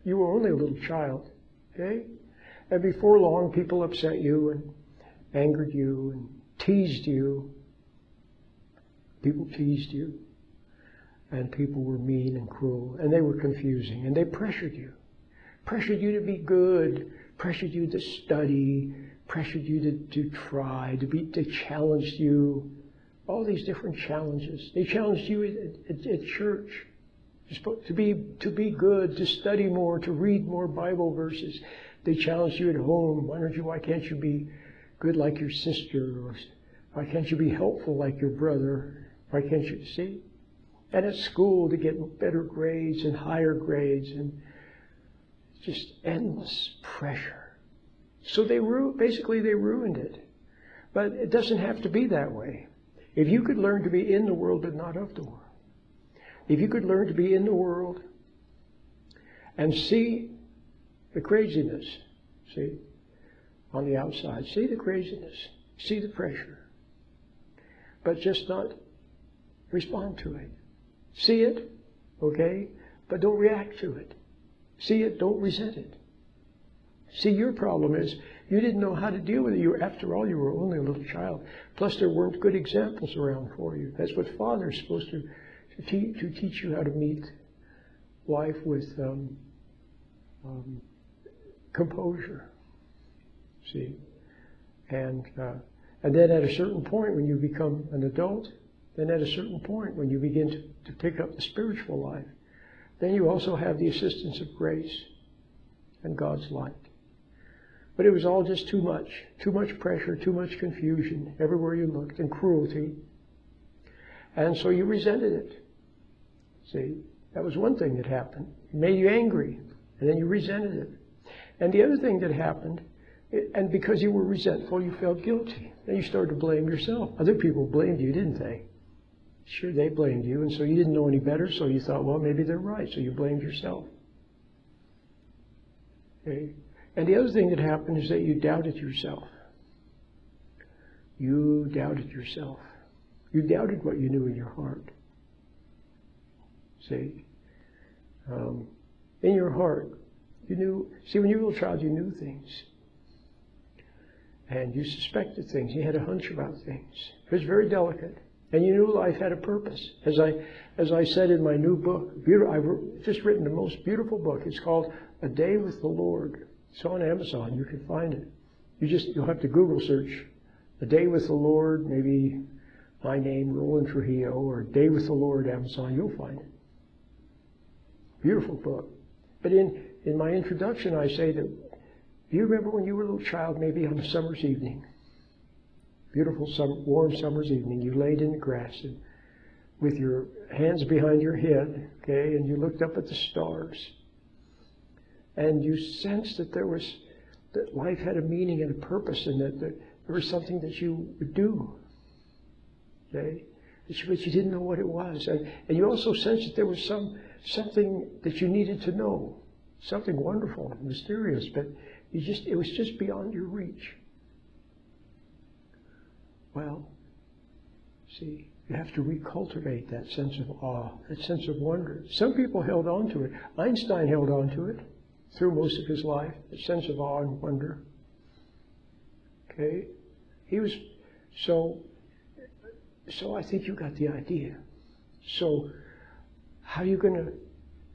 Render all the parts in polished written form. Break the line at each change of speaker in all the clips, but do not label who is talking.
You were only a little child, okay? And before long, people upset you and angered you and teased you. People teased you. And people were mean and cruel. And they were confusing. And they pressured you. Pressured you to be good. Pressured you to study. Pressured you to try. They challenged you. All these different challenges. They challenged you at church. To be good, to study more, to read more Bible verses. They challenged you at home. Why can't you be good like your sister? Or why can't you be helpful like your brother? Why can't you see? And at school to get better grades and higher grades and just endless pressure. So they ruined it. But it doesn't have to be that way. If you could learn to be in the world but not of the world. If you could learn to be in the world and see the craziness, see, on the outside, see the craziness, see the pressure, but just not respond to it. See it, okay, but don't react to it. See it, don't resent it. See, your problem is you didn't know how to deal with it. After all, you were only a little child. Plus, there weren't good examples around for you. That's what Father's supposed to teach you how to meet life with composure. See, and then at a certain point, when you become an adult, then at a certain point, when you begin to pick up the spiritual life, then you also have the assistance of grace and God's light. But it was all just too much pressure, too much confusion everywhere you looked, and cruelty. And so you resented it. See, that was one thing that happened. It made you angry, and then you resented it. And the other thing that happened, and because you were resentful, you felt guilty. Then you started to blame yourself. Other people blamed you, didn't they? Sure, they blamed you, and so you didn't know any better, so you thought, well, maybe they're right, so you blamed yourself. Okay? And the other thing that happened is that you doubted yourself. You doubted yourself. You doubted what you knew in your heart. See? In your heart, you knew, see, when you were a little child, you knew things. And you suspected things. You had a hunch about things. It was very delicate. And you knew life had a purpose. As I said in my new book, I've just written the most beautiful book. It's called A Day with the Lord. It's on Amazon. You can find it. You'll have to Google search A Day with the Lord, maybe my name, Roland Trujillo, or A Day with the Lord, Amazon. You'll find it. Beautiful book. But in my introduction, I say that, do you remember when you were a little child, maybe on a summer's evening? Beautiful, warm summer's evening. You laid in the grass and with your hands behind your head, okay, and you looked up at the stars. And you sensed that that life had a meaning and a purpose, and that there was something that you would do, okay? But you didn't know what it was. And you also sensed that there was something that you needed to know, something wonderful, mysterious, but it was just beyond your reach. Well, see, you have to recultivate that sense of awe, that sense of wonder. Some people held on to it. Einstein held on to it through most of his life, a sense of awe and wonder. Okay? So I think you got the idea. So how are you going to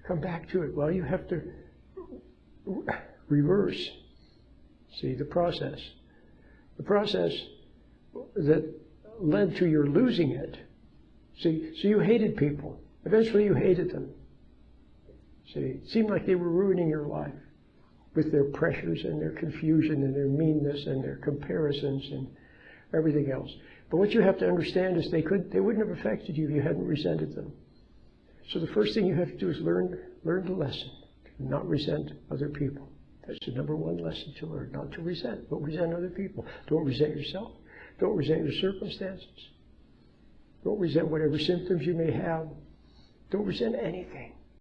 come back to it? Well, you have to reverse, see, the process. The process that led to your losing it. See, so you hated people. Eventually you hated them. See, it seemed like they were ruining your life with their pressures and their confusion and their meanness and their comparisons and everything else. But what you have to understand is they wouldn't have affected you if you hadn't resented them. So the first thing you have to do is learn the lesson, to not resent other people. That's the number one lesson to learn, not to resent. Don't resent other people. Don't resent yourself. Don't resent your circumstances. Don't resent whatever symptoms you may have. Don't resent anything.